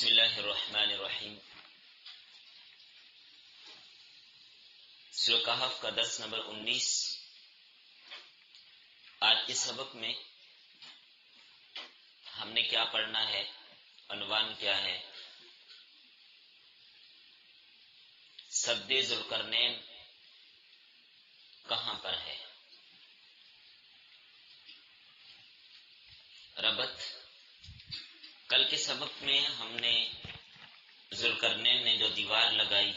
بسم اللہ الرحمن الرحیم۔ سورہ کہف کا درس نمبر 19۔ آج کے سبق میں ہم نے کیا پڑھنا ہے، عنوان کیا ہے؟ سد ذوالقرنین کہاں پر ہے؟ ربط کل کے سبق میں ہم نے ذوالقرنین نے جو دیوار لگائی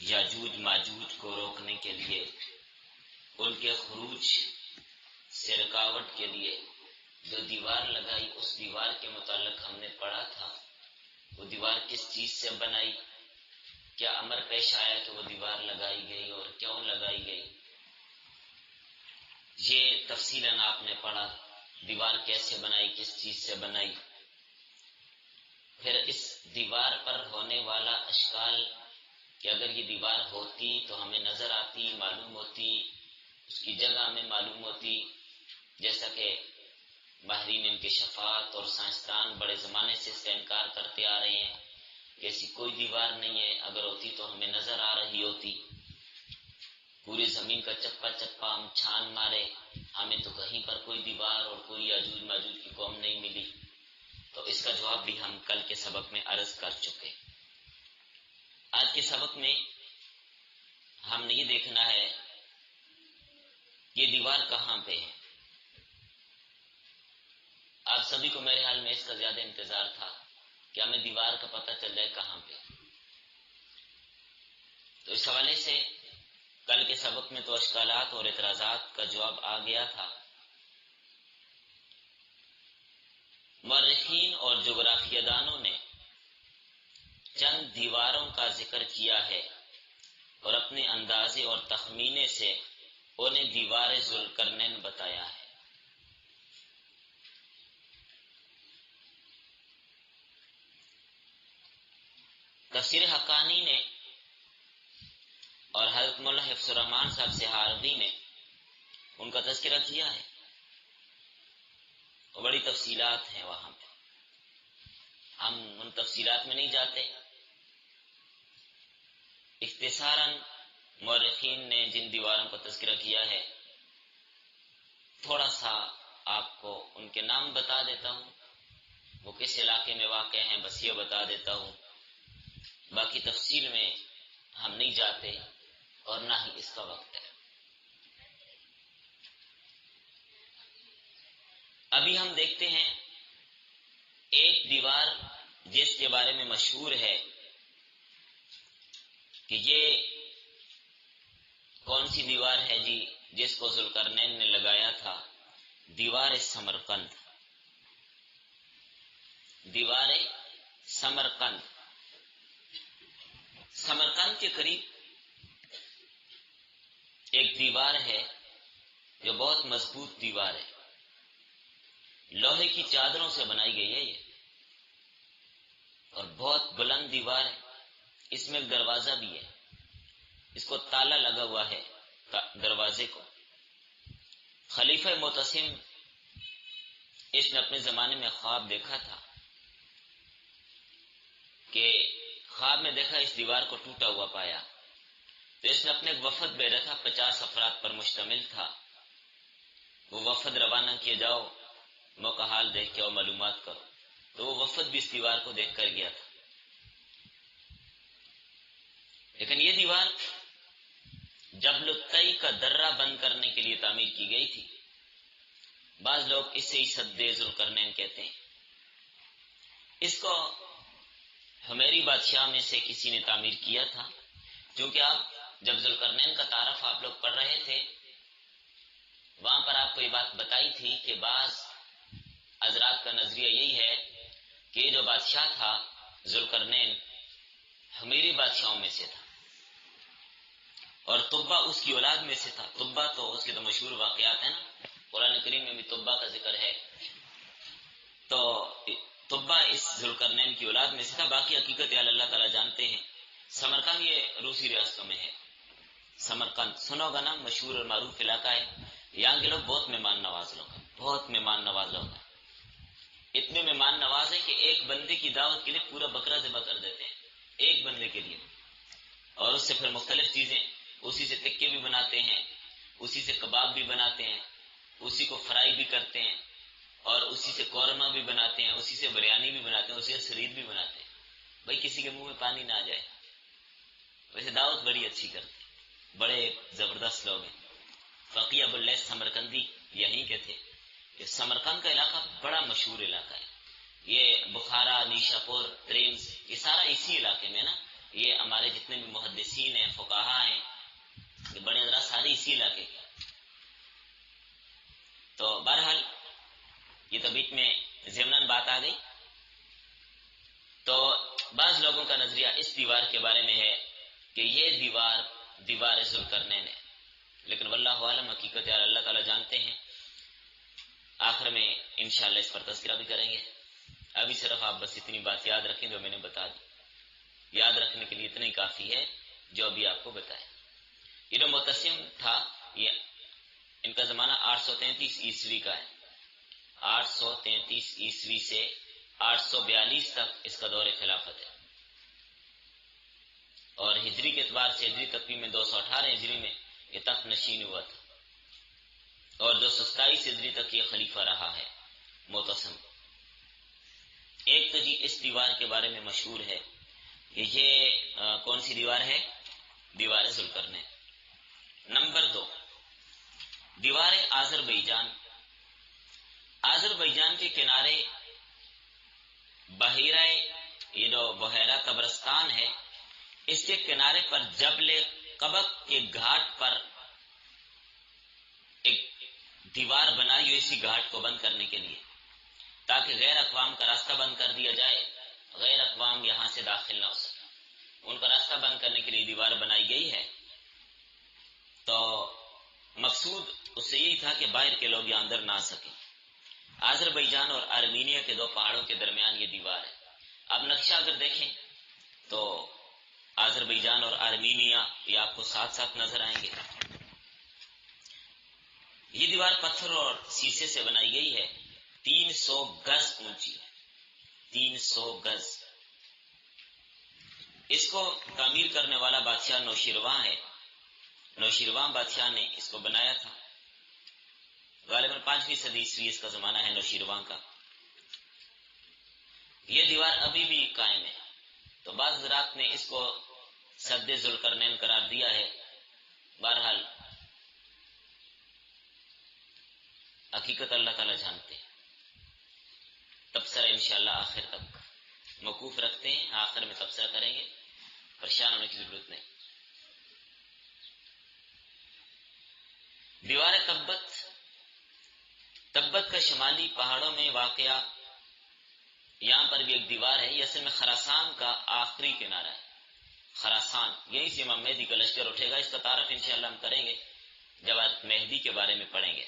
یاجوج ماجوج کو روکنے کے لیے، ان کے خروج سے رکاوٹ کے لیے جو دیوار لگائی، اس دیوار کے متعلق ہم نے پڑھا تھا۔ وہ دیوار کس چیز سے بنائی، کیا امر پیش آیا کہ وہ دیوار لگائی گئی اور کیوں لگائی گئی، یہ تفصیلاً آپ نے پڑھا۔ دیوار کیسے بنائی، کس چیز سے بنائی، پھر اس دیوار پر ہونے والا اشکال کہ اگر یہ دیوار ہوتی تو ہمیں نظر آتی، معلوم ہوتی، اس کی جگہ ہمیں معلوم ہوتی، جیسا کہ ماہرین انکشافات اور سائنسدان بڑے زمانے سے اس کا انکار کرتے آ رہے ہیں کہ ایسی کوئی دیوار نہیں ہے، اگر ہوتی تو ہمیں نظر آ رہی ہوتی۔ پوری زمین کا چپا چپا ہم چھان مارے، ہمیں تو کہیں پر کوئی دیوار اور کوئی یاجوج ماجوج کی قوم نہیں ملی۔ تو اس کا جواب بھی ہم کل کے سبق میں عرض کر چکے۔ آج کے سبق میں ہم نے یہ دیکھنا ہے یہ دیوار کہاں پہ ہے۔ آپ سبھی کو میرے حال میں اس کا زیادہ انتظار تھا کہ ہمیں دیوار کا پتہ چل جائے کہاں پہ۔ تو اس حوالے سے کل کے سبق میں تو اشکالات اور اعتراضات کا جواب آ گیا تھا۔ مورخین اور جغرافیہ دانوں نے چند دیواروں کا ذکر کیا ہے اور اپنے اندازے اور تخمینے سے انہیں دیوار ذوالقرنین بتایا ہے۔ تفسیر حقانی نے اور حضرت مولانا حفظ الرحمان صاحب سہاروی نے ان کا تذکرہ کیا ہے، اور بڑی تفصیلات ہیں وہاں پہ، ہم ان تفصیلات میں نہیں جاتے۔ اختصاراً مورخین نے جن دیواروں کا تذکرہ کیا ہے تھوڑا سا آپ کو ان کے نام بتا دیتا ہوں، وہ کس علاقے میں واقع ہیں بس یہ بتا دیتا ہوں، باقی تفصیل میں ہم نہیں جاتے اور نہ ہی اس کا وقت ہے۔ ابھی ہم دیکھتے ہیں ایک دیوار جس کے بارے میں مشہور ہے کہ یہ کون سی دیوار ہے جی جس کو ذوالقرنین نے لگایا تھا؟ دیوار سمرقند۔ دیوار سمرقند، سمرقند کے قریب ایک دیوار ہے جو بہت مضبوط دیوار ہے، لوہے کی چادروں سے بنائی گئی ہے یہ، اور بہت بلند دیوار ہے۔ اس میں ایک دروازہ بھی ہے، اس کو تالا لگا ہوا ہے دروازے کو۔ خلیفہ معتصم اس نے اپنے زمانے میں خواب دیکھا تھا کہ خواب میں دیکھا اس دیوار کو ٹوٹا ہوا پایا، تو اس نے اپنے ایک وفد بھیجا تھا، 50 افراد پر مشتمل تھا۔ وہ وفد روانہ کیے، جاؤ موقع حال دیکھ کے اور معلومات کرو۔ تو وہ وفد بھی اس دیوار کو دیکھ کر گیا تھا، لیکن یہ دیوار جبل الطی کا درہ بند کرنے کے لیے تعمیر کی گئی تھی۔ بعض لوگ اسے ہی سد ذوالقرنین کہتے ہیں۔ اس کو حمیری بادشاہ میں سے کسی نے تعمیر کیا تھا، کیونکہ آپ جب ذوالقرنین کا تعارف آپ لوگ پڑھ رہے تھے وہاں پر آپ کو یہ بات بتائی تھی کہ بعض حضرات کا نظریہ یہی ہے کہ یہ جو بادشاہ تھا ذوالقرنین حمیری بادشاہوں میں سے تھا اور تبا اس کی اولاد میں سے تھا۔ تبا تو اس کے تو مشہور واقعات ہیں نا، قرآن کریم میں بھی تبا کا ذکر ہے۔ تو تبا اس ذوالقرنین کی اولاد میں سے تھا، باقی حقیقت اللہ تعالیٰ جانتے ہیں۔ سمرقند یہ روسی ریاستوں میں ہے۔ سمرقند سنو گا نا، مشہور اور معروف علاقہ ہے۔ یہاں کے لوگ بہت مہمان نواز لوگ ہیں، بہت مہمان نواز لوگ ہیں، اتنے مہمان نواز ہیں کہ ایک بندے بندے کی دعوت کے لیے پورا بکرا ذبح کر دیتے ہیں، ایک بندے کے لیے، اور اس سے پھر مختلف چیزیں، اسی سے تکے بھی بناتے ہیں، اسی سے کباب بھی بناتے ہیں، اسی کو فرائی بھی کرتے ہیں، اور اسی سے قورمہ بھی بناتے ہیں، اسی سے بریانی بھی بناتے ہیں، اسی سے سرید بھی بناتے ہیں۔ بھائی کسی کے منہ میں پانی نہ آ جائے۔ ویسے دعوت بڑی اچھی کرتے ہیں، بڑے زبردست لوگ ہیں۔ فقیہ ابو اللیث سمرقندی یہیں کے تھے۔ یہ سمرقند کا علاقہ بڑا مشہور علاقہ ہے، یہ بخارا، نیشا پور، تریمز، یہ سارا اسی علاقے میں نا۔ یہ ہمارے جتنے بھی محدثین ہیں، فقہا ہیں، یہ بڑے حضرات سارے اسی علاقے کے۔ تو بہرحال یہ تو بیچ میں ضمناً بات آ گئی۔ تو بعض لوگوں کا نظریہ اس دیوار کے بارے میں ہے کہ یہ دیوار ذوالقرنین ہے، لیکن واللہ عالم، حقیقت یار اللہ تعالیٰ جانتے ہیں۔ آخر میں انشاءاللہ اس پر تذکرہ بھی کریں گے۔ ابھی صرف آپ بس اتنی بات یاد رکھیں جو میں نے بتا دی، یاد رکھنے کے لیے اتنا ہی کافی ہے جو ابھی آپ کو بتایا۔ یہ جو معتصم تھا، یہ ان کا زمانہ 833 عیسوی کا ہے، 833 عیسوی سے 842 تک اس کا دور خلافت ہے، اور ہجری کے اعتبار سے ہجری تقویم میں 218 ہجری میں یہ تخت نشین ہوا تھا، اور 227 ہجری تک یہ خلیفہ رہا ہے معتصم۔ ایک تو جی اس دیوار کے بارے میں مشہور ہے کہ یہ کون سی دیوار ہے؟ دیوار ذوالقرنین۔ نمبر 2، دیوار آذربائیجان۔ آذربائیجان کے کنارے بحیرہ، یہ جو بحیرہ طبرستان ہے، اس کے کنارے پر جبل قبق کے گھاٹ پر ایک دیوار بنائی ہوئی، اسی گھاٹ کو بند کرنے کے لیے، تاکہ غیر اقوام کا راستہ بند کر دیا جائے، غیر اقوام یہاں سے داخل نہ ہو سکے۔ ان کا راستہ بند کرنے کے لیے دیوار بنائی گئی ہے۔ تو مقصود اس سے یہی تھا کہ باہر کے لوگ یہاں اندر نہ آ سکیں۔ آذربائیجان اور آرمینیا کے دو پہاڑوں کے درمیان یہ دیوار ہے۔ اب نقشہ اگر دیکھیں تو آذربائیجان اور آرمینیا یہ آپ کو ساتھ ساتھ نظر آئیں گے۔ یہ دیوار پتھر اور سیسے سے بنائی گئی ہے، 300 گز اونچی ہے، 300 گز۔ اس کو تعمیر کرنے والا بادشاہ نوشیروان ہے، نوشیروان بادشاہ نے اس کو بنایا تھا۔ غالباً 5ویں صدی عیسوی اس کا زمانہ ہے نوشیروان کا۔ یہ دیوار ابھی بھی قائم ہے۔ تو بعض حضرات نے اس کو سد ذوالقرنین قرار دیا ہے۔ بہرحال حقیقت اللہ تعالیٰ جانتے ہیں۔ تبصرہ انشاءاللہ آخر تک موقوف رکھتے ہیں، آخر میں تبصرہ کریں گے، پریشان ہونے کی ضرورت نہیں۔ دیوار تبت کا شمالی پہاڑوں میں واقع یہاں پر بھی ایک دیوار ہے۔ یہ اصل میں خراسان کا آخری کنارہ ہے، خراسان، یہیں سے امام مہدی کا لشکر اٹھے گا۔ اس کا تعارف انشاءاللہ ہم کریں گے جب آج مہدی کے بارے میں پڑھیں گے۔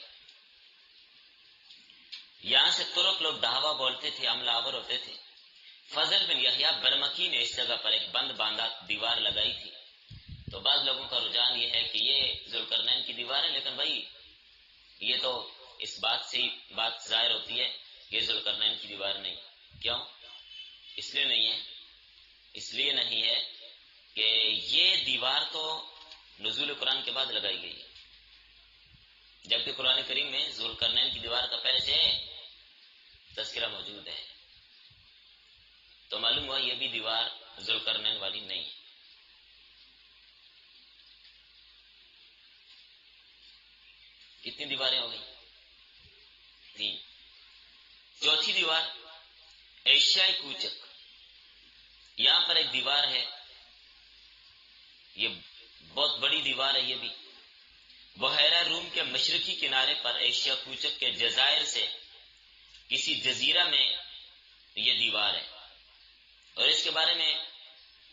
یہاں سے ترک لوگ دہوا بولتے تھے، حملہ آور ہوتے تھے۔ فضل بن یحییٰ برمکی نے اس جگہ پر ایک بند باندھا دیوار لگائی تھی۔ تو بعض لوگوں کا رجحان یہ ہے کہ یہ ذوالقرنین کی دیوار ہے، لیکن بھائی یہ تو اس بات سے ہی بات ظاہر ہوتی ہے کہ یہ ذوالقرنین کی دیوار نہیں۔ کیوں؟ اس لیے نہیں ہے، اس لیے نہیں ہے کہ یہ دیوار تو نزول قرآن کے بعد لگائی گئی ہے، جبکہ قرآن کریم میں ذوالقرنین کی دیوار کا پہلے سے تذکرہ موجود ہے۔ تو معلوم ہوا یہ بھی دیوار ذوالقرنین والی نہیں ہے۔ کتنی دیواریں ہو گئی؟ 3۔ چوتھی دیوار ایشیائی کوچک، یہاں پر ایک دیوار ہے، یہ بہت بڑی دیوار ہے۔ یہ بھی بحیرہ روم کے مشرقی کنارے پر ایشیا کوچک کے جزائر سے کسی جزیرہ میں یہ دیوار ہے، اور اس کے بارے میں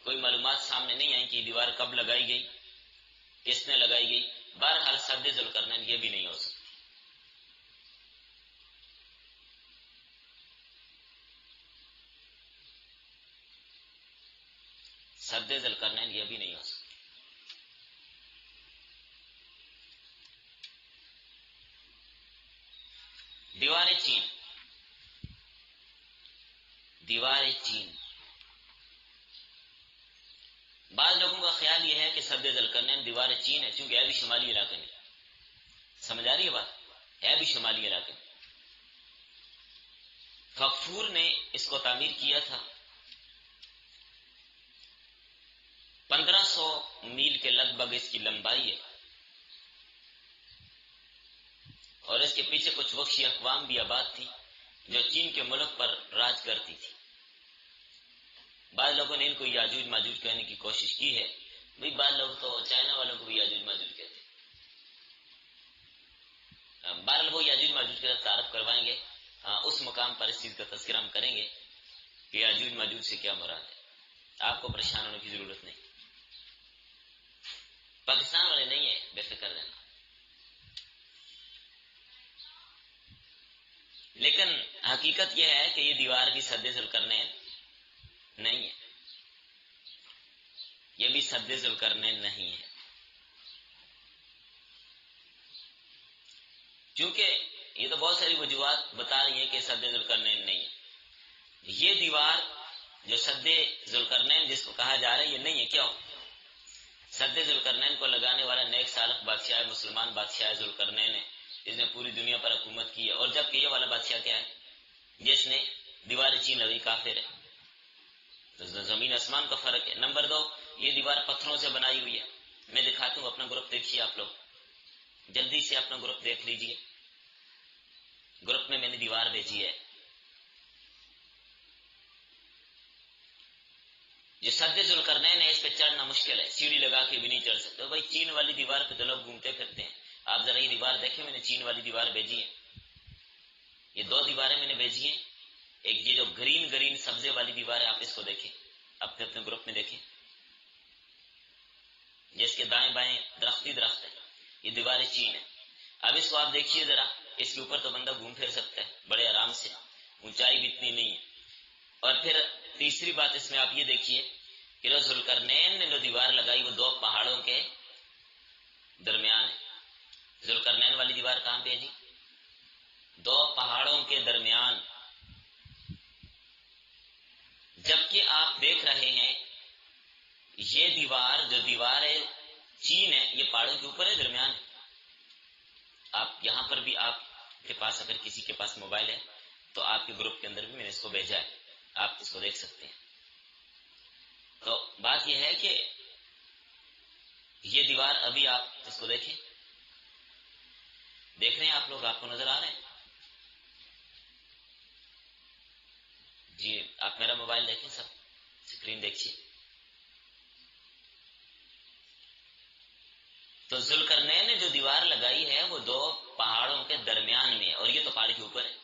کوئی معلومات سامنے نہیں آئی کہ یہ دیوار کب لگائی گئی، کس نے لگائی گئی۔ بہرحال سد ذوالقرنین یہ بھی نہیں ہو سکتا۔ سد ذوالقرنین یہ بھی نہیں ہو سکتا۔ دیوار دیوار چین. بعض لوگوں کا خیال یہ ہے کہ سد ذوالقرنین دیوار چین ہے، چونکہ ہے بھی شمالی علاقے میں. سمجھ آ رہی ہے بات؟ ہے بھی شمالی علاقے میں. غفور نے اس کو تعمیر کیا تھا. 1500 میل کے لگ بھگ اس کی لمبائی ہے، اور اس کے پیچھے کچھ وحشی اقوام بھی آباد تھی جو چین کے ملک پر راج کرتی تھی. بعض لوگوں نے ان کو یاجوج ماجوج کہنے کی کوشش کی ہے. بھئی بعض لوگ تو چائنا والوں کو بھی یاجوج ماجوج کہتے ہیں. بہرحال وہ یاجوج ماجوج کے ساتھ تعارف کروائیں گے. اس مقام پر اس چیز کا تذکرہ ہم کریں گے کہ یاجوج ماجوج سے کیا مراد ہے. آپ کو پریشان ہونے کی ضرورت نہیں، پاکستان والے نہیں ہیں، بے فکر رہنا. لیکن حقیقت یہ ہے کہ یہ دیوار بھی سد ذوالقرنین نہیں ہے، یہ بھی سد ذوالقرنین نہیں ہے. چونکہ یہ تو بہت ساری وجوہات بتا رہی ہیں کہ سد ذوالقرنین نہیں ہے. یہ دیوار جو سد ذوالقرنین جس کو کہا جا رہا ہے یہ نہیں ہے. کیوں؟ سد ذوالقرنین کو لگانے والا نیک سالک بادشاہ مسلمان بادشاہ ذوالقرنین ہے، جس نے پوری دنیا پر حکومت کی ہے. اور جبکہ یہ والا بادشاہ کیا ہے؟ جس نے دیوار چین لگی، کافر ہے. تو زمین آسمان کا فرق ہے. نمبر 2، یہ دیوار پتھروں سے بنائی ہوئی ہے. میں دکھاتا ہوں، اپنا گروپ دیکھیے. آپ لوگ جلدی سے اپنا گروپ دیکھ لیجئے. گروپ میں نے دیوار بھیجی ہے. جو سد ذوالقرنین ہے اس پہ چڑھنا مشکل ہے، سیڑھی لگا کے بھی نہیں چڑھ سکتے. بھائی چین والی دیوار پہ تو لوگ گھومتے پھرتے ہیں. آپ ذرا یہ دیوار دیکھیں، میں نے چین والی دیوار بھیجی ہے. یہ 2 دیواریں میں نے بھیجی ہیں. ایک یہ جو گرین سبزے والی دیوار ہے، آپ اس کو دیکھیں، اپنے گروپ میں دیکھیں، جس کے دائیں بائیں درخت ہے. یہ دیوار چین ہے. اب اس کو آپ دیکھیے ذرا، اس کے اوپر تو بندہ گھوم پھر سکتا ہے بڑے آرام سے، اونچائی بھی اتنی نہیں ہے. اور پھر تیسری بات اس میں آپ یہ دیکھیے کہ جو ذوالقرنین نے جو دیوار لگائی وہ 2 پہاڑوں کے درمیان ہے. ذوالقرنین والی دیوار کہاں پہ ہے جی؟ 2 پہاڑوں کے درمیان. جبکہ آپ دیکھ رہے ہیں یہ دیوار جو دیوار ہے چین ہے، یہ پہاڑوں کے اوپر ہے، درمیان ہے. آپ یہاں پر بھی، آپ کے پاس اگر کسی کے پاس موبائل ہے تو آپ کے گروپ کے اندر بھی میں نے اس کو بھیجا ہے، آپ اس کو دیکھ سکتے ہیں. تو بات یہ ہے کہ یہ دیوار ابھی آپ اس کو دیکھیں، دیکھ رہے ہیں آپ لوگ؟ آپ کو نظر آ رہے ہیں جی؟ آپ میرا موبائل دیکھیں، سب اسکرین دیکھیے. تو ذوالقرنین نے جو دیوار لگائی ہے وہ 2 پہاڑوں کے درمیان میں ہے، اور یہ تو پہاڑ کے اوپر ہے.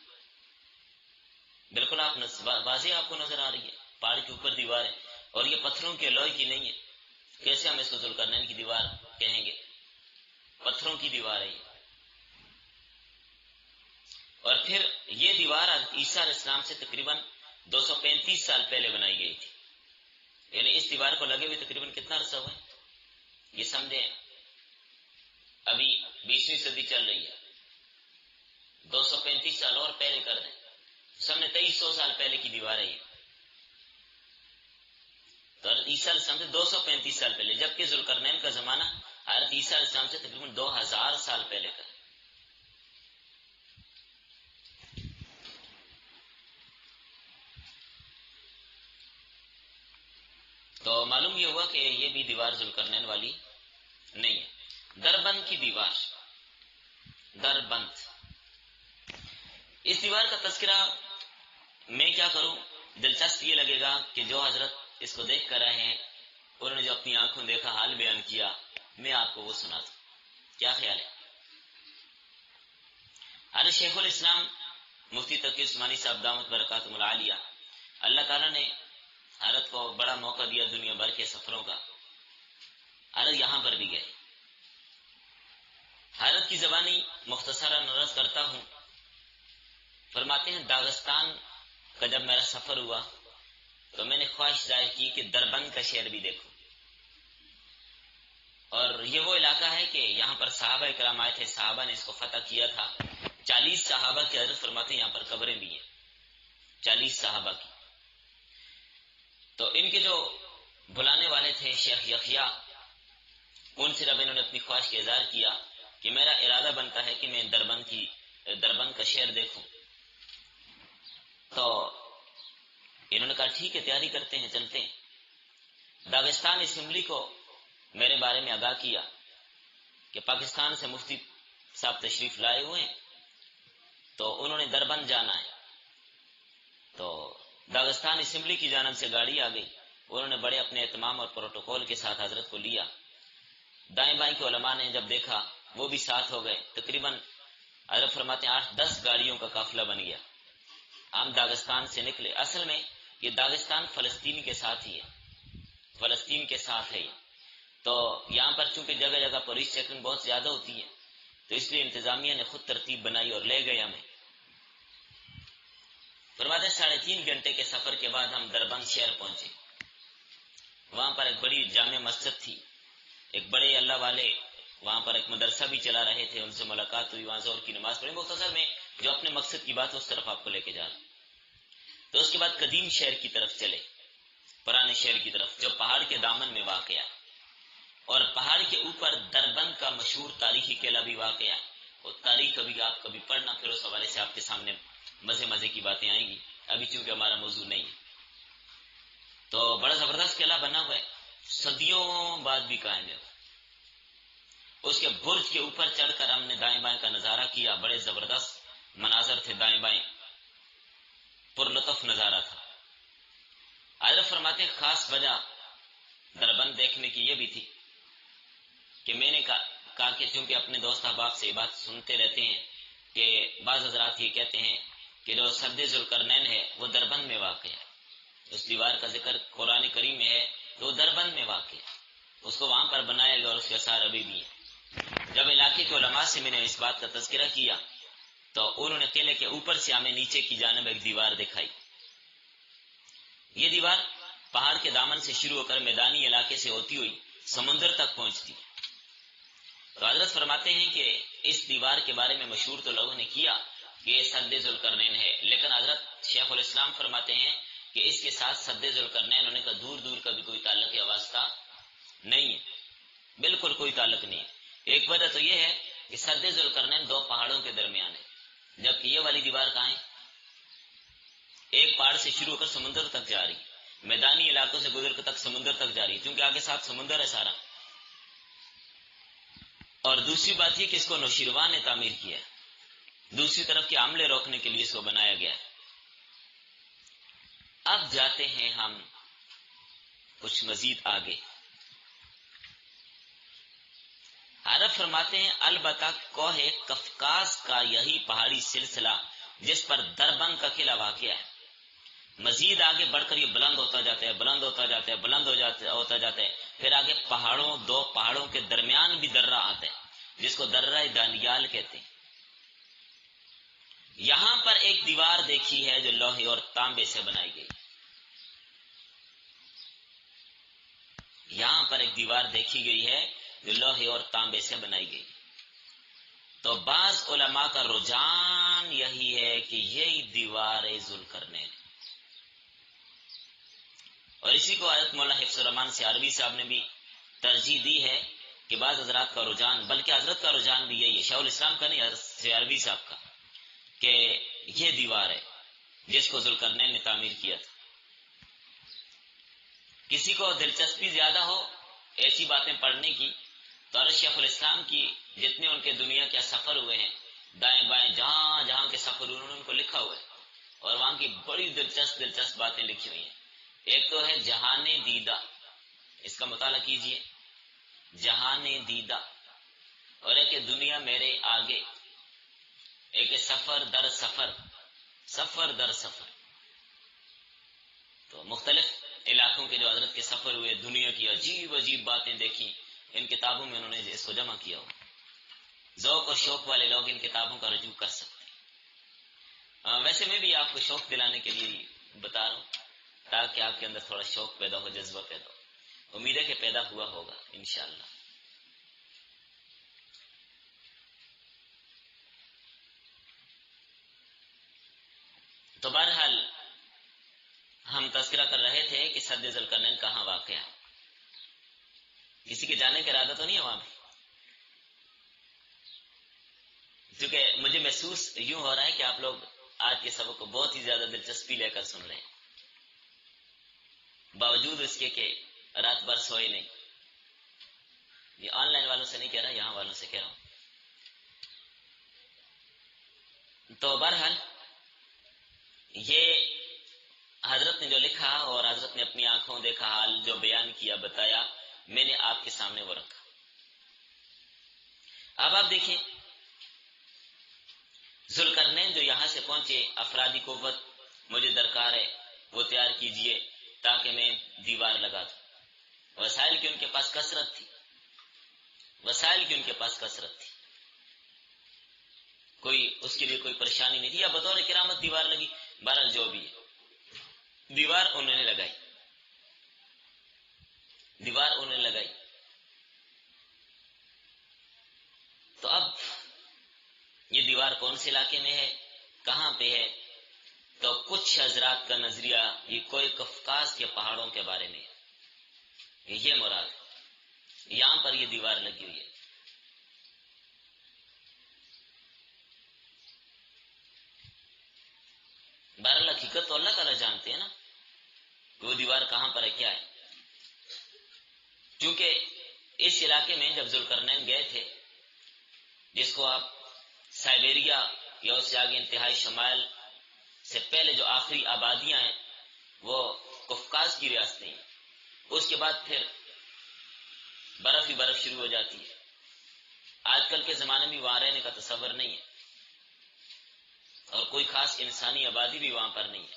بالکل آپ واضح آپ کو نظر آ رہی ہے، پہاڑ کے اوپر دیوار ہے، اور یہ پتھروں کے لوہے کی نہیں ہے. کیسے ہم اس کو ذوالقرنین کی دیوار کہیں گے؟ پتھروں کی دیوار ہے یہ. اور پھر یہ دیوار عیسیٰ علیہ السلام سے تقریباً 235 سال پہلے بنائی گئی تھی. یعنی اس دیوار کو لگے ہوئے تقریباً کتنا عرصہ ہوا ہے؟ یہ سمجھیں، ابھی 20ویں صدی چل رہی ہے، 235 سال اور پہلے کر دیں، سب نے 2300 سال پہلے کی دیوار ہے یہ. تو حضرت عیسیٰ علیہ السلام سے 235 سال پہلے، جبکہ ذوالقرنین کا زمانہ حضرت عیسیٰ علیہ السلام سے تقریباً 2000 سال پہلے کا ہے. تو معلوم یہ ہوا کہ یہ بھی دیوار ذوالقرنین والی نہیں ہے. دربند کی دیوار، دربند، اس دیوار کا تذکرہ میں کیا کروں؟ دلچسپ یہ لگے گا کہ جو حضرت اس کو دیکھ کر رہے ہیں انہوں نے جو اپنی آنکھوں دیکھا، حال بیان کیا، میں آپ کو وہ سنا دوں. کیا خیال ہے؟ حضرت شیخ الاسلام مفتی تقی عثمانی صاحب دامت برکاتہم العالیہ، اللہ تعالیٰ نے حضرت کو بڑا موقع دیا دنیا بھر کے سفروں کا. حضرت یہاں پر بھی گئے. حضرت کی زبانی مختصرا عرض کرتا ہوں. فرماتے ہیں داغستان کا جب میرا سفر ہوا تو میں نے خواہش ظاہر کی کہ دربند کا شہر بھی دیکھوں. اور یہ وہ علاقہ ہے کہ یہاں پر صحابہ کرام آئے تھے، صحابہ نے اس کو فتح کیا تھا. 40 صحابہ کی حضرت فرماتے ہیں یہاں پر قبریں بھی ہیں، 40 صحابہ کی. تو ان کے جو بلانے والے تھے شیخ یحییٰ، ان سے جب انہوں نے اپنی خواہش کا اظہار کیا کہ میرا ارادہ بنتا ہے کہ میں دربند کا شہر دیکھوں، تو انہوں نے کہا ٹھیک ہے، تیاری کرتے ہیں، چلتے ہیں۔ داغستان اسمبلی کو میرے بارے میں آگاہ کیا کہ پاکستان سے مفتی صاحب تشریف لائے ہوئے ہیں، تو انہوں نے دربند جانا ہے۔ تو داغستان اسمبلی کی جانب سے گاڑی آ گئی، انہوں نے بڑے اپنے اہتمام اور پروٹوکول کے ساتھ حضرت کو لیا۔ دائیں بائیں کے علماء نے جب دیکھا وہ بھی ساتھ ہو گئے، تقریباً حضرت فرماتے ہیں 8-10 گاڑیوں کا قافلہ بن گیا۔ ہم داغستان سے نکلے۔ اصل میں یہ داغستان فلسطین کے ساتھ ہی ہے، فلسطین کے ساتھ ہے یہ، تو یہاں پر چونکہ جگہ جگہ پولیس چیکنگ بہت زیادہ ہوتی ہے، تو اس لیے انتظامیہ نے خود ترتیب بنائی اور لے گئے ہمیں۔ فرماتے ہیں 3.5 گھنٹے کے سفر کے بعد ہم دربند شہر پہنچے۔ وہاں پر ایک بڑی جامع مسجد تھی، ایک بڑے اللہ والے وہاں پر ایک مدرسہ بھی چلا رہے تھے، ان سے ملاقات ہوئی، وہاں ظہر کی نماز پڑھی۔ مختصر میں جو اپنے مقصد کی بات اس طرف آپ کو لے کے جا رہا۔ تو اس کے بعد قدیم شہر کی طرف چلے، پرانے شہر کی طرف جو پہاڑ کے دامن میں واقع ہے، اور پہاڑ کے اوپر دربند کا مشہور تاریخی قلعہ بھی واقع ہے۔ اور تاریخ کبھی آپ کبھی پڑھنا، پھر اس حوالے سے آپ کے سامنے مزے کی باتیں آئیں گی، ابھی چونکہ ہمارا موضوع نہیں ہے۔ تو بڑا زبردست قلعہ بنا ہوا ہے، صدیوں بعد بھی قائم ہے۔ اس کے برج کے اوپر چڑھ کر ہم نے دائیں بائیں کا نظارہ کیا، بڑے زبردست مناظر تھے، دائیں بائیں پر لطف نظارہ تھا۔ حضرت فرماتے ہیں خاص وجہ دربند دیکھنے کی یہ بھی تھی کہ میں نے کہا کہ چونکہ اپنے دوست احباب سے یہ بات سنتے رہتے ہیں کہ بعض حضرات یہ کہتے ہیں کہ جو سد ذوالقرنین ہے وہ دربند میں واقع ہے، اس دیوار کا ذکر قرآن کریم میں ہے تو وہ دربند میں واقع ہے، اس کو وہاں پر بنایا گیا اور اس کے آثار ابھی بھی ہیں۔ جب علاقے کے علماء سے میں نے اس بات کا تذکرہ کیا تو انہوں نے قلعے کے اوپر سے ہمیں نیچے کی جانب ایک دیوار دکھائی۔ یہ دیوار پہاڑ کے دامن سے شروع ہو کر میدانی علاقے سے ہوتی ہوئی سمندر تک پہنچتی ہے۔ تو حضرت فرماتے ہیں کہ اس دیوار کے بارے میں مشہور تو لوگوں نے کیا کہ یہ سد ذوالقرنین ہے، لیکن حضرت شیخ الاسلام فرماتے ہیں کہ اس کے ساتھ سد ذوالقرنین ہونے کا دور دور کا بھی کوئی تعلق یا واسطہ نہیں ہے، بالکل کوئی تعلق نہیں ہے۔ ایک وجہ تو یہ ہے کہ سد ذوالقرنین 2 پہاڑوں کے درمیان ہے، جبکہ یہ والی دیوار کہاں ہے؟ ایک پہاڑ سے شروع ہو کر سمندر تک جا رہی، میدانی علاقوں سے گزر کر تک سمندر تک جا رہی، کیونکہ آگے ساتھ سمندر ہے سارا۔ اور دوسری بات یہ کہ اس کو نوشیروان نے تعمیر کیا ہے، دوسری طرف کے حملے روکنے کے لیے اس کو بنایا گیا ہے۔ اب جاتے ہیں ہم کچھ مزید آگے۔ عرب فرماتے ہیں البتہ کوہ قفقاز کا یہی پہاڑی سلسلہ جس پر دربند کا قلعہ واقع ہے، مزید آگے بڑھ کر یہ بلند ہوتا جاتا ہے، بلند ہوتا جاتا ہے، بلند ہوتا جاتا ہے، پھر آگے پہاڑوں 2 پہاڑوں کے درمیان بھی درہ آتا ہے جس کو درہ دانیال کہتے ہیں۔ یہاں پر ایک دیوار دیکھی ہے جو لوہے اور تانبے سے بنائی گئی، یہاں پر ایک دیوار دیکھی گئی ہے جو لوہے اور تانبے سے بنائی گئی۔ تو بعض علماء کا رجحان یہی ہے کہ یہی دیوار ذوالقرنین، اور اسی کو حضرت مولانا حفظ الرحمان سیاروی صاحب نے بھی ترجیح دی ہے کہ بعض حضرات کا رجحان، بلکہ حضرت کا رجحان بھی یہی ہے، شیخ الاسلام کا نہیں، حضرت سیاروی صاحب کا، کہ یہ دیوار ہے جس کو ذوالقرنین نے تعمیر کیا تھا۔ کسی کو دلچسپی زیادہ ہو ایسی باتیں پڑھنے کی تو حضرت شیخ الاسلام کی جتنے ان کے دنیا کے سفر ہوئے ہیں، دائیں بائیں جہاں جہاں کے سفر انہوں نے ان کو لکھا ہوا ہے، اور وہاں کی بڑی دلچسپ باتیں لکھی ہوئی ہیں۔ ایک تو ہے جہان دیدہ، اس کا مطالعہ کیجئے، جہان دیدہ، اور ایک ہے دنیا میرے آگے، ایک ہے سفر در سفر، سفر در سفر۔ تو مختلف علاقوں کے جو حضرت کے سفر ہوئے، دنیا کی عجیب عجیب باتیں دیکھی، ان کتابوں میں انہوں نے اس کو جمع کیا ہو۔ ذوق اور شوق والے لوگ ان کتابوں کا رجوع کر سکتے ہیں۔ ویسے میں بھی آپ کو شوق دلانے کے لیے بتا رہا ہوں تاکہ آپ کے اندر تھوڑا شوق پیدا ہو، جذبہ پیدا ہو، امید ہے کہ پیدا ہوا ہوگا انشاءاللہ۔ تو بہرحال ہم تذکرہ کر رہے تھے کہ سد ذوالقرنین کہاں واقع ہے. کسی کے جانے کا ارادہ تو نہیں ہے وہاں پہ؟ کیونکہ مجھے محسوس یوں ہو رہا ہے کہ آپ لوگ آج کے سبق کو بہت ہی زیادہ دلچسپی لے کر سن رہے ہیں، باوجود اس کے کہ رات بھر سوئے نہیں. یہ آن لائن والوں سے نہیں کہہ رہا، یہاں والوں سے کہہ رہا ہوں. تو بہرحال یہ حضرت نے جو لکھا اور حضرت نے اپنی آنکھوں دیکھا حال جو بیان کیا بتایا، میں نے آپ کے سامنے وہ رکھا. اب آپ دیکھیں ذوالقرنین جو یہاں سے پہنچے، افرادی قوت مجھے درکار ہے وہ تیار کیجئے تاکہ میں دیوار لگا دوں. وسائل کی ان کے پاس کثرت تھی، وسائل کی ان کے پاس کثرت تھی، کوئی اس کے لیے کوئی پریشانی نہیں تھی. یا بطور کرامت دیوار لگی، بہرحال جو بھی ہے دیوار انہوں نے لگائی، دیوار انہوں نے لگائی. تو اب یہ دیوار کون سے علاقے میں ہے، کہاں پہ ہے؟ تو کچھ حضرات کا نظریہ یہ کوئی قفقاز کے پہاڑوں کے بارے میں ہے، یہ مراد یہاں پر یہ دیوار لگی ہوئی ہے. بہرحال حقیقت تو اللہ تعالیٰ جانتے ہیں نا کہ وہ دیوار کہاں پر ہے، کیا ہے. کیونکہ اس علاقے میں جب ذوالقرنین گئے تھے، جس کو آپ سائبیریا یا اس سے آگے انتہائی شمال سے پہلے جو آخری آبادیاں ہیں وہ قفقاز کی ریاستیں ہیں، اس کے بعد پھر برف ہی برف شروع ہو جاتی ہے. آج کل کے زمانے میں وہاں رہنے کا تصور نہیں ہے اور کوئی خاص انسانی آبادی بھی وہاں پر نہیں ہے.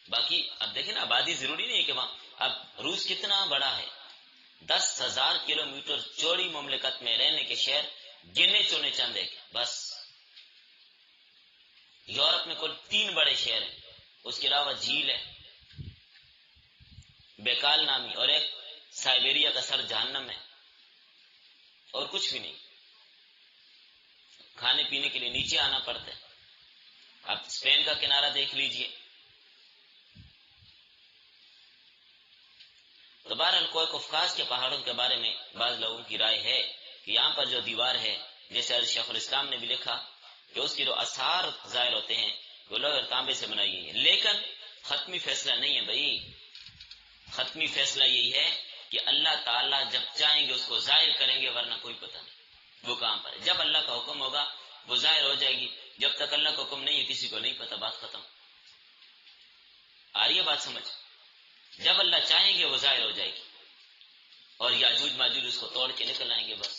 باقی اب دیکھیں نا، آبادی ضروری نہیں ہے کہ وہاں اب روس کتنا بڑا ہے، 10,000 کلومیٹر چوڑی مملکت میں رہنے کے شہر گنے چونے چند ایک بس. یورپ میں کل 3 بڑے شہر ہیں، اس کے علاوہ جھیل ہے بیکال نامی، اور ایک سائبیریا کا سر جہنم ہے، اور کچھ بھی نہیں. کھانے پینے کے لیے نیچے آنا پڑتا ہے. آپ اسپین کا کنارہ دیکھ لیجئے. تو بہرحال کوئی قفقاز کے پہاڑوں کے بارے میں بعض لوگوں کی رائے ہے کہ یہاں پر جو دیوار ہے، جیسے شیخ الاسلام نے بھی لکھا کہ اس کے جو آثار ظاہر ہوتے ہیں وہ لوہے اور تانبے سے بنائی گئی ہے. لیکن ختمی فیصلہ نہیں ہے بھائی، ختمی فیصلہ یہی ہے کہ اللہ تعالیٰ جب چاہیں گے اس کو ظاہر کریں گے، ورنہ کوئی پتہ نہیں وہ کہاں پر ہے. جب اللہ کا حکم ہوگا وہ ظاہر ہو جائے گی، جب تک اللہ کا حکم نہیں ہے کسی کو نہیں پتہ. بات ختم. آ رہی ہے بات سمجھ؟ جب اللہ چاہیں گے وہ ظاہر ہو جائے گی اور یاجوج ماجوج اس کو توڑ کے نکل آئیں گے بس.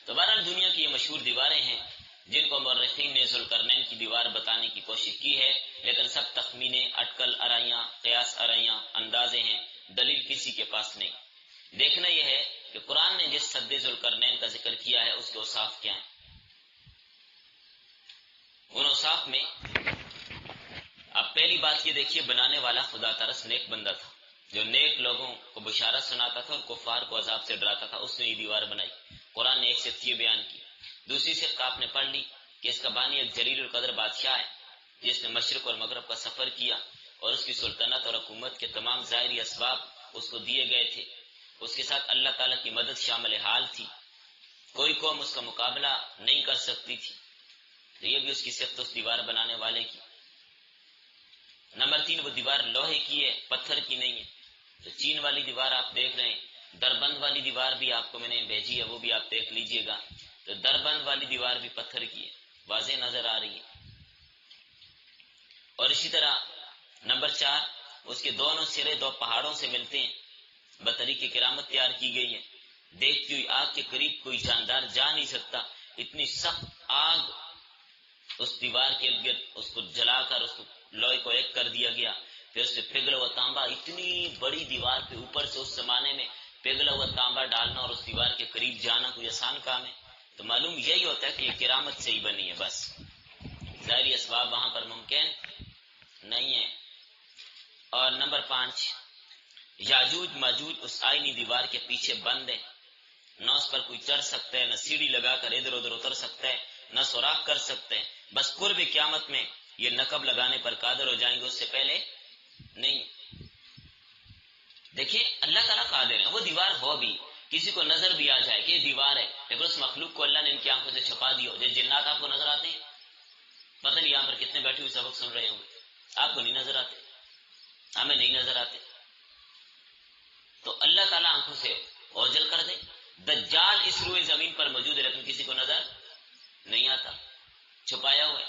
تو بہرحال دنیا کی یہ مشہور دیواریں ہیں جن کو مورخین نے ذوالقرنین کی دیوار بتانے کی کوشش کی ہے، لیکن سب تخمینے، اٹکل آرائیاں، قیاس آرائیاں، اندازے ہیں، دلیل کسی کے پاس نہیں. دیکھنا یہ ہے کہ قرآن نے جس سد ذوالقرنین کا ذکر کیا ہے اس کے اوصاف کیا ہیں. ان اوصاف میں اب پہلی بات یہ دیکھیے، بنانے والا خدا ترس نیک بندہ تھا جو نیک لوگوں کو بشارت سناتا تھا اور کفار کو عذاب سے ڈراتا تھا. اس نے یہ دیوار بنائی. قرآن نے ایک صفت یہ بیان کی. دوسری صفت آپ نے پڑھ لی کہ اس کا بانی ایک جلیل القدر بادشاہ ہے جس نے مشرق اور مغرب کا سفر کیا اور اس کی سلطنت اور حکومت کے تمام ظاہری اسباب اس کو دیے گئے تھے. اس کے ساتھ اللہ تعالیٰ کی مدد شامل حال تھی، کوئی قوم اس کا مقابلہ نہیں کر سکتی تھی. تو یہ بھی اس کی صفت اس دیوار بنانے والے کی. نمبر 3، وہ دیوار لوہے کی ہے، پتھر کی نہیں ہے. تو چین والی دیوار آپ دیکھ رہے ہیں، دربند والی دیوار بھی آپ کو میں نے بھیجی ہے، وہ بھی آپ دیکھ لیجئے گا. تو دربند والی دیوار بھی پتھر کی ہے، واضح نظر آ رہی ہے. اور اسی طرح نمبر 4، اس کے دونوں سرے 2 پہاڑوں سے ملتے ہیں، بطریق کرامت تیار کی گئی ہے. دیکھتی ہوئی آگ کے قریب کوئی جاندار جا نہیں سکتا، اتنی سخت آگ اس دیوار کے ارد گرد اس کو جلا کر اس کو لوہے کو ایک کر دیا گیا. پھر اس سے پگھلا ہوا تانبا، اتنی بڑی دیوار پہ اوپر سے اس زمانے میں پگھلا ہوا تانبا ڈالنا اور اس دیوار کے قریب جانا کوئی آسان کام ہے؟ تو معلوم یہی ہوتا ہے کہ یہ کرامت سے ہی بنی ہے، بس ظاہری اسباب وہاں پر ممکن نہیں ہے. اور نمبر 5، یاجوج ماجوج اس آئینی دیوار کے پیچھے بند ہے، نہ اس پر کوئی چڑھ سکتا ہے، نہ سیڑھی لگا کر ادھر ادھر اتر سکتا ہے، نہ سوراخ کر سکتے ہیں، بس قرب قیامت میں یہ نقب لگانے پر قادر ہو جائیں گے، اس سے پہلے نہیں۔ دیکھیے اللہ تعالیٰ قادر ہے، وہ دیوار ہو بھی، کسی کو نظر بھی آ جائے کہ یہ دیوار ہے، لیکن اس مخلوق کو اللہ نے ان کی آنکھوں سے چھپا دی ہو۔ جیسے جنات آپ کو نظر آتے ہیں، پتہ نہیں یہاں پر کتنے بیٹھے ہوئے سبق سن رہے ہوں گے، آپ کو نہیں نظر آتے، ہمیں نہیں نظر آتے، تو اللہ تعالیٰ آنکھوں سے اوجل کر دے۔ دجال اس روئے زمین پر موجود ہے لیکن کسی کو نظر نہیں آتا، چھپایا ہوا ہے،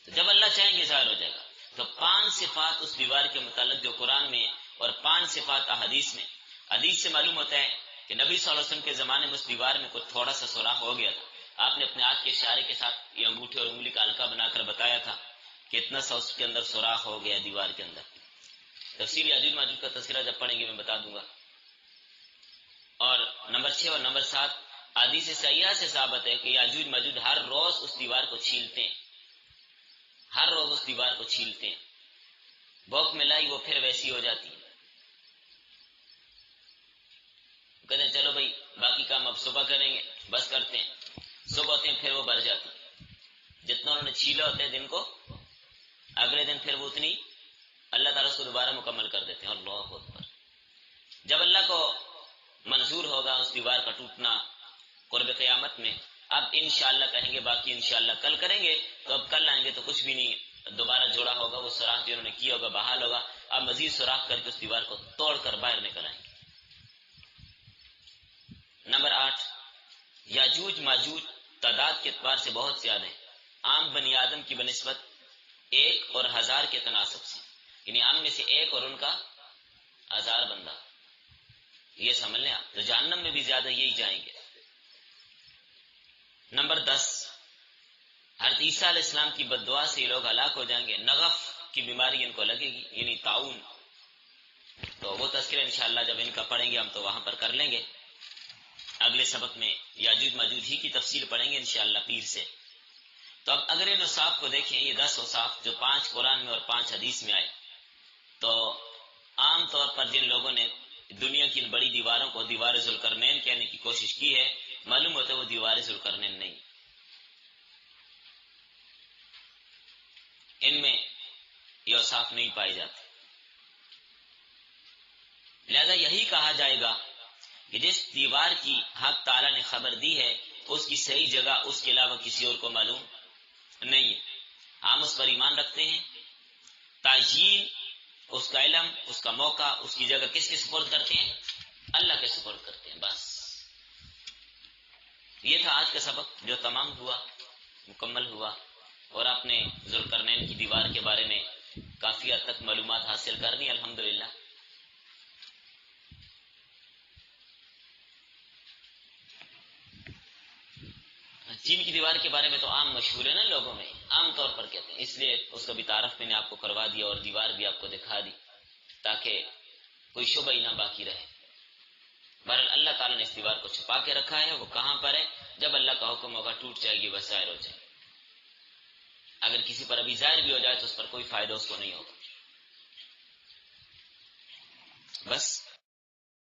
تو جب اللہ چاہیں گے ظاہر ہو جائے گا۔ تو 5 صفات اس دیوار کے متعلق جو قرآن میں ہے اور 5 صفات احادیث میں۔ حدیث سے معلوم ہوتا ہے کہ نبی صلی اللہ علیہ وسلم کے زمانے میں اس دیوار میں کچھ تھوڑا سا سوراخ ہو گیا تھا، آپ نے اپنے ہاتھ کے اشارے کے ساتھ یہ انگوٹھے اور انگلی کا حلقہ بنا کر بتایا تھا کہ اتنا سا اس کے اندر سوراخ ہو گیا دیوار کے اندر۔ تفسیر یاجوج ماجوج کا تذکرہ جب پڑھیں گے میں بتا دوں گا۔ اور نمبر 6 اور نمبر 7 حدیث صحیحہ سے ثابت ہے کہ یاجوج ماجوج ہر روز اس دیوار کو چھیلتے ہیں، ہر روز اس دیوار کو چھیلتے ہیں، بوک میں لائی وہ پھر ویسی ہو جاتی ہے، کہتے ہیں چلو بھائی باقی کام اب صبح کریں گے، بس کرتے ہیں، صبح ہوتے ہیں پھر وہ بھر جاتی ہے، جتنا انہوں نے چھیلا ہوتا ہے دن کو، اگلے دن پھر وہ اتنی اللہ تعالیٰ اس کو دوبارہ مکمل کر دیتے ہیں۔ اللہ اکبر۔ جب اللہ کو منظور ہوگا اس دیوار کا ٹوٹنا قرب قیامت میں، اب انشاءاللہ کہیں گے باقی انشاءاللہ کل کریں گے، تو اب کل آئیں گے تو کچھ بھی نہیں، دوبارہ جوڑا ہوگا، وہ سوراخ جو انہوں نے کیا ہوگا بحال ہوگا، اب مزید سوراخ کر کے اس دیوار کو توڑ کر باہر نکل آئیں گے۔ نمبر 8 یاجوج ماجوج تعداد کے اعتبار سے بہت زیادہ ہیں، عام بنی آدم کی بنسبت 1 اور 1000 کے تناسب سے، یعنی عام میں سے 1 اور ان کا 1000 بندہ، یہ سمجھ لیں آپ، تو جہنم میں بھی زیادہ یہی جائیں گے۔ نمبر 10 حضرت عیسیٰ علیہ السلام کی بد دعا سے یہ لوگ ہلاک ہو جائیں گے، نغف کی بیماری ان کو لگے گی، یعنی طاعون، تو وہ تذکرہ انشاءاللہ جب ان کا پڑھیں گے ہم تو وہاں پر کر لیں گے، اگلے سبق میں یاجوج ماجوج ہی کی تفصیل پڑھیں گے انشاءاللہ پیر سے۔ تو اب اگر ان اوصاف کو دیکھیں، یہ 10 اوصاف جو 5 قرآن میں اور 5 حدیث میں آئے، تو عام طور پر جن لوگوں نے دنیا کی ان بڑی دیواروں کو دیوار ذوالقرنین کہنے کی کوشش کی ہے، معلوم ہوتا ہے وہ دیوار ذوالقرنین نہیں، ان میں یہ اوصاف نہیں پائے جاتے، لہذا یہی کہا جائے گا کہ جس دیوار کی حق تعالیٰ نے خبر دی ہے اس کی صحیح جگہ اس کے علاوہ کسی اور کو معلوم نہیں ہے، ہم اس پر ایمان رکھتے ہیں، تعیین اس کا علم، اس کا موقع، اس کی جگہ کس کے سپرد کرتے ہیں؟ اللہ کے سپرد کرتے ہیں، بس یہ تھا آج کا سبق جو تمام ہوا، مکمل ہوا، اور آپ نے ذوالقرنین کی دیوار کے بارے میں کافی حد تک معلومات حاصل کر لی الحمدللہ۔ چین کی دیوار کے بارے میں تو عام مشہور ہے نا، لوگوں میں عام طور پر کہتے ہیں، اس لیے اس کا بھی تعارف میں نے آپ کو کروا دیا اور دیوار بھی آپ کو دکھا دی تاکہ کوئی شبہ ہی نہ باقی رہے۔ بہرحال اللہ تعالیٰ نے اس دیوار کو چھپا کے رکھا ہے، وہ کہاں پر ہے؟ جب اللہ کا حکم ہوگا ٹوٹ جائے گی، بس ظاہر ہو جائے گی، اگر کسی پر ابھی ظاہر بھی ہو جائے تو اس پر کوئی فائدہ اس کو نہیں ہوگا، بس